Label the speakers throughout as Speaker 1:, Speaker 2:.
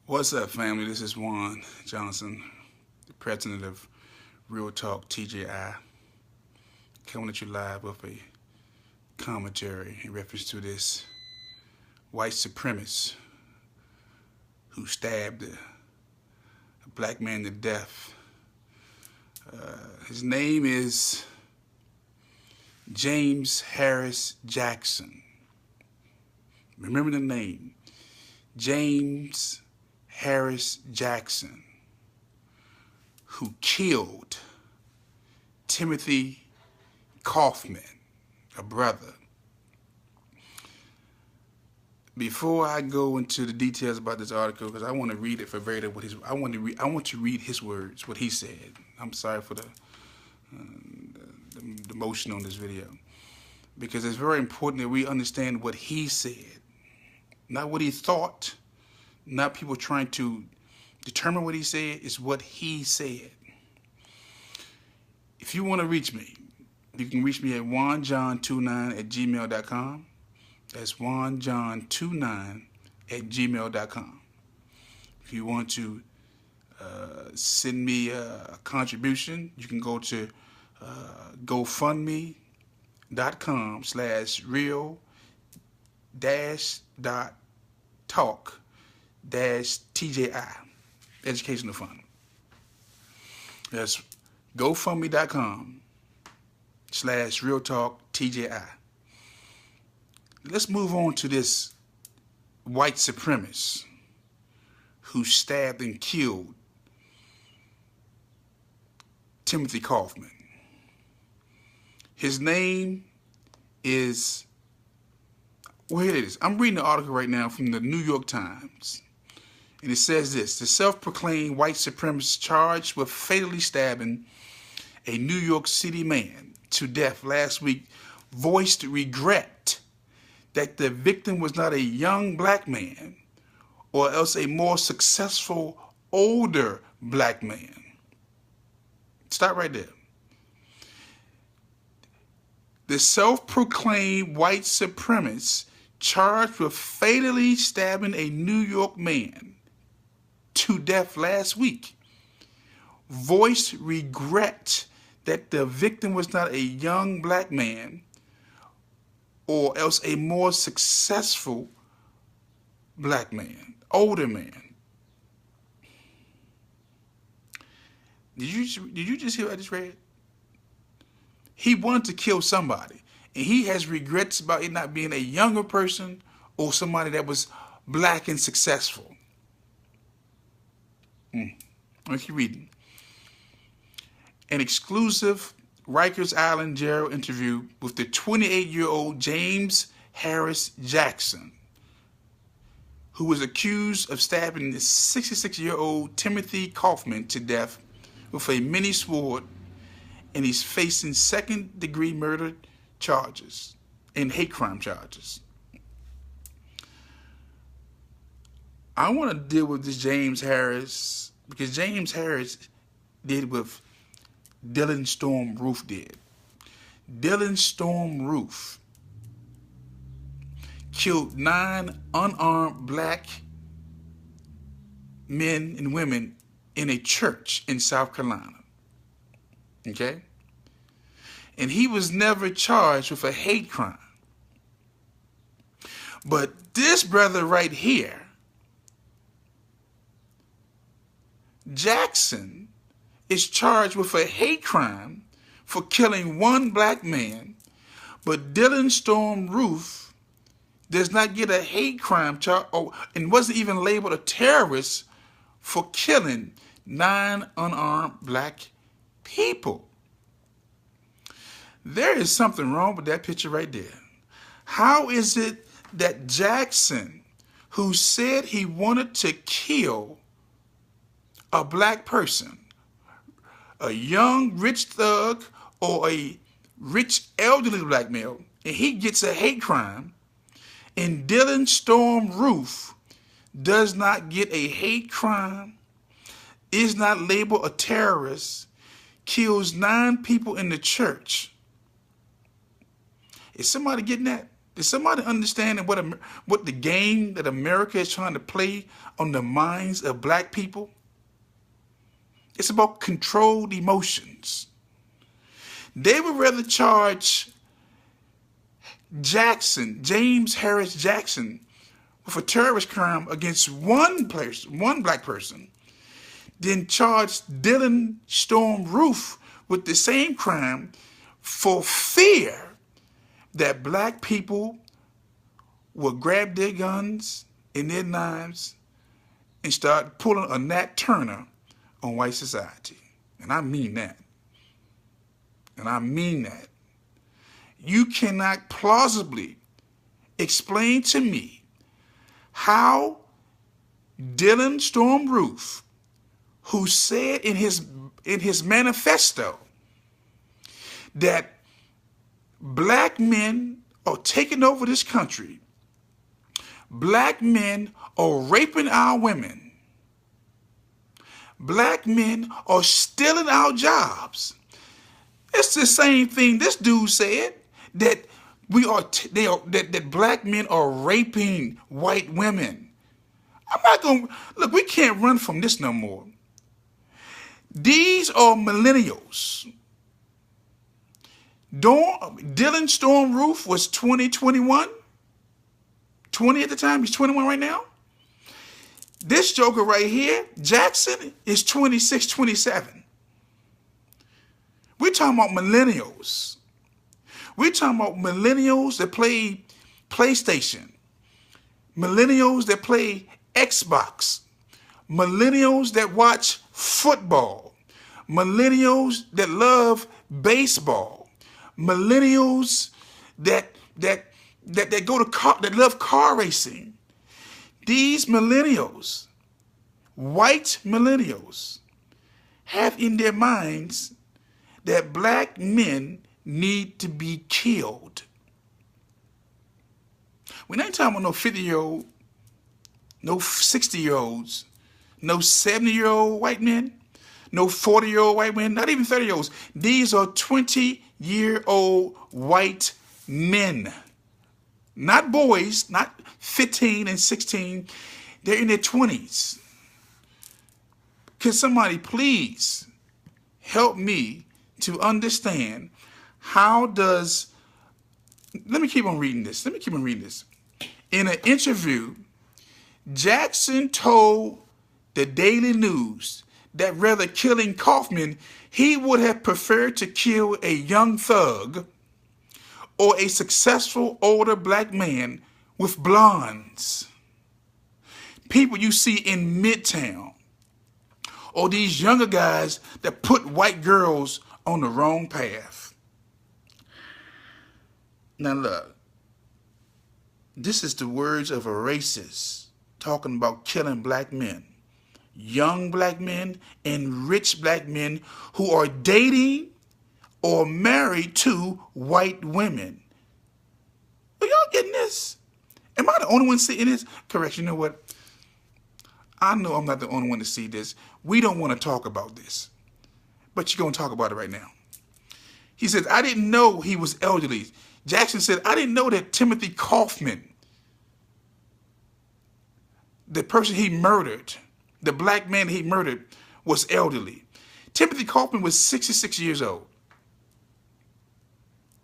Speaker 1: What's up, family? This is Juan Johnson, the president of Real Talk TJI, coming at you live with a commentary in reference to this white supremacist who stabbed a black man to death. His name is James Harris Jackson. Remember the name, James Harris Jackson, who killed Timothy Kaufman, a brother. Before I go into the details about this article, because I want to read it for verbatim, I want to read his words, what he said. I'm sorry for the motion on this video, because it's very important that we understand what he said, not what he thought, not people trying to determine what he said. It's what he said. If you want to reach me, you can reach me at juanjohn29@gmail.com. That's juanjohn29@gmail.com. If you want to send me a contribution, you can go to gofundme.com/real-talk-TJI, educational fund. That's gofundme.com/real-talk-TJI. Let's move on to this white supremacist who stabbed and killed Timothy Kaufman. His name is, well, here it is. I'm reading the article right now from the New York Times. And it says this: the self-proclaimed white supremacist charged with fatally stabbing a New York City man to death last week voiced regret that the victim was not a young black man or else a more successful older black man. Stop right there. The self-proclaimed white supremacist charged with fatally stabbing a New York man to death last week voiced regret that the victim was not a young black man or else a more successful black man, older man. Did you just hear what I just read? He wanted to kill somebody, and he has regrets about it not being a younger person or somebody that was black and successful. Let's keep reading. An exclusive Rikers Island jail interview with the 28-year-old James Harris Jackson, who was accused of stabbing the 66-year-old Timothy Kaufman to death with a mini sword, and he's facing second-degree murder charges and hate crime charges. I want to deal with this James Harris because James Harris did what Dylan Storm Roof did. Dylan Storm Roof killed 9 unarmed black men and women in a church in South Carolina. Okay? And he was never charged with a hate crime. But this brother right here, Jackson, is charged with a hate crime for killing 1 black man, but Dylan Storm Roof does not get a hate crime charge and wasn't even labeled a terrorist for killing 9 unarmed black people. There is something wrong with that picture right there. How is it that Jackson, who said he wanted to kill a black person, a young rich thug or a rich elderly black male, and he gets a hate crime, and Dylan Storm Roof does not get a hate crime, is not labeled a terrorist, kills 9 people in the church? Is somebody getting that? Does somebody understand what the game that America is trying to play on the minds of black people? It's about controlled emotions. They would rather charge James Harris Jackson, with a terrorist crime against one black person, than charge Dylan Storm Roof with the same crime for fear that black people will grab their guns and their knives and start pulling a Nat Turner on white society. And I mean that. And I mean that. You cannot plausibly explain to me how Dylan Storm Roof, who said in his manifesto that black men are taking over this country, black men are raping our women, black men are stealing our jobs. It's the same thing this dude said, that that black men are raping white women. I'm not going to, look, we can't run from this no more. These are millennials. Dylan Storm Roof was 20 at the time. He's 21 right now. This joker right here, Jackson, is 26, 27. We're talking about millennials. We're talking about millennials that play PlayStation, millennials that play Xbox, millennials that watch football, millennials that love baseball, millennials that go to car, that love car racing. These millennials, white millennials, have in their minds that black men need to be killed. We ain't talking about no 50-year-old, no 60-year-olds, no 70-year-old white men, no 40-year-old white men, not even 30-year-olds. These are 20-year-old white men. Not boys, not 15 and 16. They're in their 20s. Can somebody please help me to understand how does, let me keep on reading this. In an interview, Jackson told the Daily News that rather killing Kaufman, he would have preferred to kill a young thug or a successful older black man with blondes. People you see in Midtown, or these younger guys that put white girls on the wrong path. Now look, this is the words of a racist talking about killing black men. Young black men and rich black men who are dating or married to white women. Are y'all getting this? Am I the only one seeing this? Correct, you know what? I know I'm not the only one to see this. We don't want to talk about this. But you're going to talk about it right now. He says, I didn't know he was elderly. Jackson said, I didn't know that Timothy Kaufman, the person he murdered, the black man he murdered, was elderly. Timothy Kaufman was 66 years old.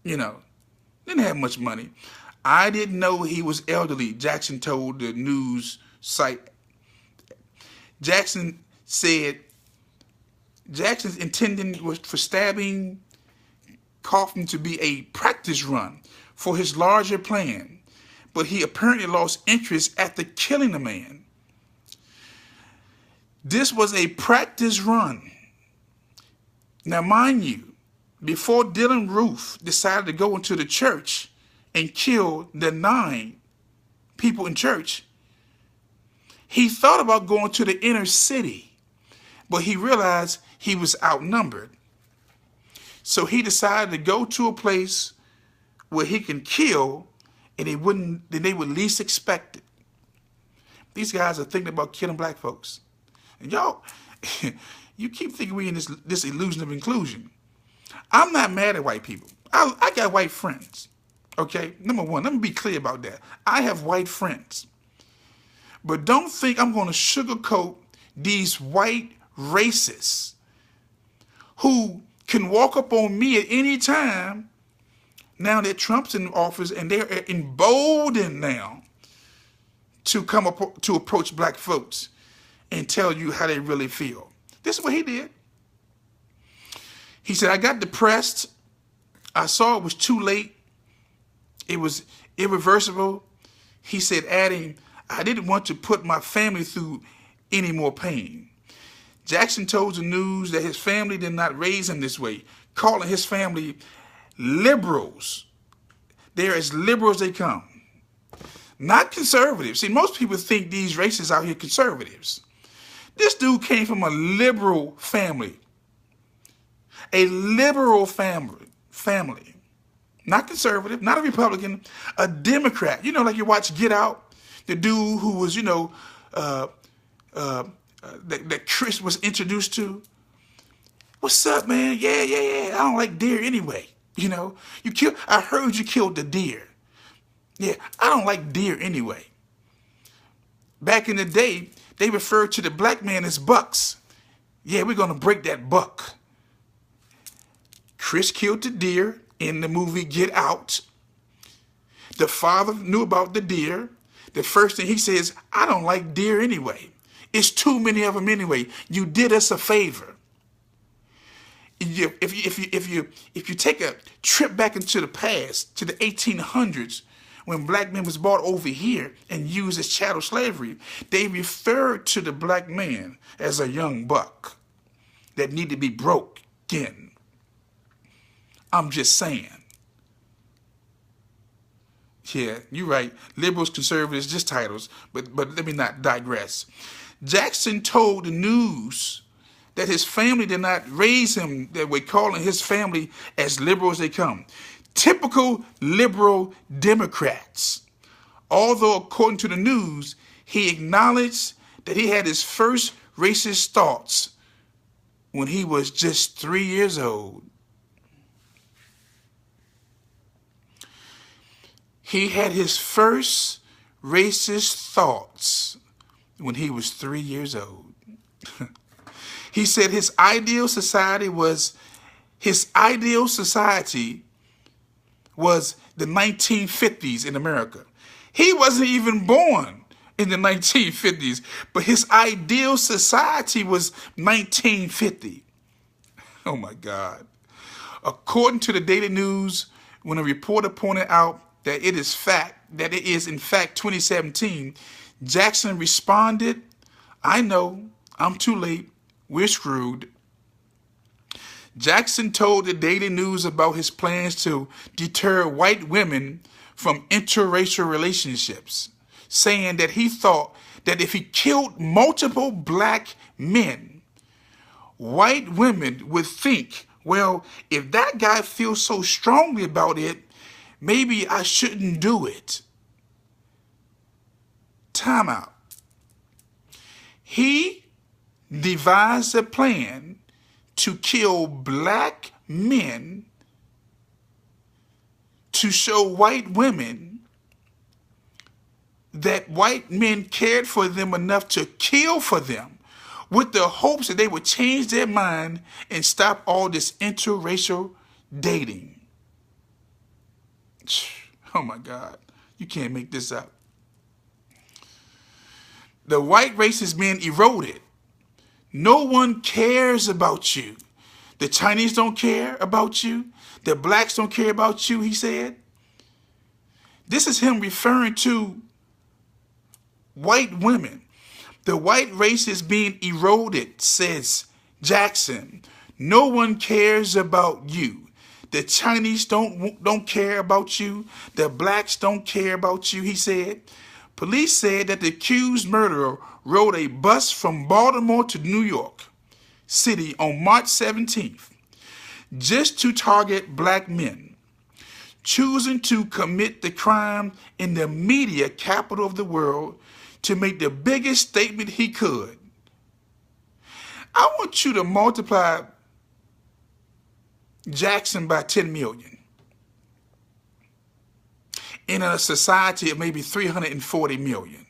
Speaker 1: You know, didn't have much money. I didn't know he was elderly, Jackson told the news site. Jackson said Jackson's intention was for stabbing Kaufman to be a practice run for his larger plan, but he apparently lost interest after killing the man. This was a practice run. Now, mind you, before Dylan Roof decided to go into the church and kill the 9 people in church, he thought about going to the inner city, but he realized he was outnumbered. So he decided to go to a place where he can kill and they would least expect it. These guys are thinking about killing black folks. And y'all, you keep thinking we in this illusion of inclusion. I'm not mad at white people. I got white friends. Okay, number one, let me be clear about that. I have white friends, but don't think I'm going to sugarcoat these white racists who can walk up on me at any time now that Trump's in office, and they're emboldened now to come up to approach black folks and tell you how they really feel. This is what he did. He said, I got depressed. I saw it was too late. It was irreversible. He said, adding, I didn't want to put my family through any more pain. Jackson told the news that his family did not raise him this way, calling his family liberals. They're as liberal as they come. Not conservatives. See, most people think these racists out here conservatives. This dude came from a liberal family. A liberal family. Not conservative, not a Republican, a Democrat. You know, like you watch Get Out, the dude who was, that Chris was introduced to. What's up, man? Yeah. I don't like deer anyway. I heard you killed the deer. Yeah, I don't like deer anyway. Back in the day, they referred to the black man as bucks. Yeah, we're going to break that buck. Chris killed the deer in the movie Get Out. The father knew about the deer. The first thing he says, I don't like deer anyway. It's too many of them anyway. You did us a favor. If you take a trip back into the past, to the 1800s, when black men was brought over here and used as chattel slavery, they referred to the black man as a young buck that needed to be broken. I'm just saying. Yeah, you're right. Liberals, conservatives, just titles. But let me not digress. Jackson told the news that his family did not raise him that way, calling his family as liberal as they come. Typical liberal Democrats. Although, according to the news, he acknowledged that he had his first racist thoughts when he was just 3 years old. He had his first racist thoughts when he was 3 years old. He said his ideal society was the 1950s in America. He wasn't even born in the 1950s, but his ideal society was 1950. Oh my God. According to the Daily News, when a reporter pointed out that it is in fact 2017, Jackson responded, I know, I'm too late, we're screwed. Jackson told the Daily News about his plans to deter white women from interracial relationships, saying that he thought that if he killed multiple black men, white women would think, well, if that guy feels so strongly about it, maybe I shouldn't do it. Time out. He devised a plan to kill black men to show white women that white men cared for them enough to kill for them, with the hopes that they would change their mind and stop all this interracial dating. Oh my God, you can't make this up. The white race is being eroded. No one cares about you. The Chinese don't care about you. The blacks don't care about you, he said. This is him referring to white women. The white race is being eroded, says Jackson. No one cares about you. The Chinese don't care about you. The blacks don't care about you, he said. Police said that the accused murderer rode a bus from Baltimore to New York City on March 17th just to target black men, choosing to commit the crime in the media capital of the world to make the biggest statement he could. I want you to multiply Jackson by 10 million. in a society of maybe 340 million.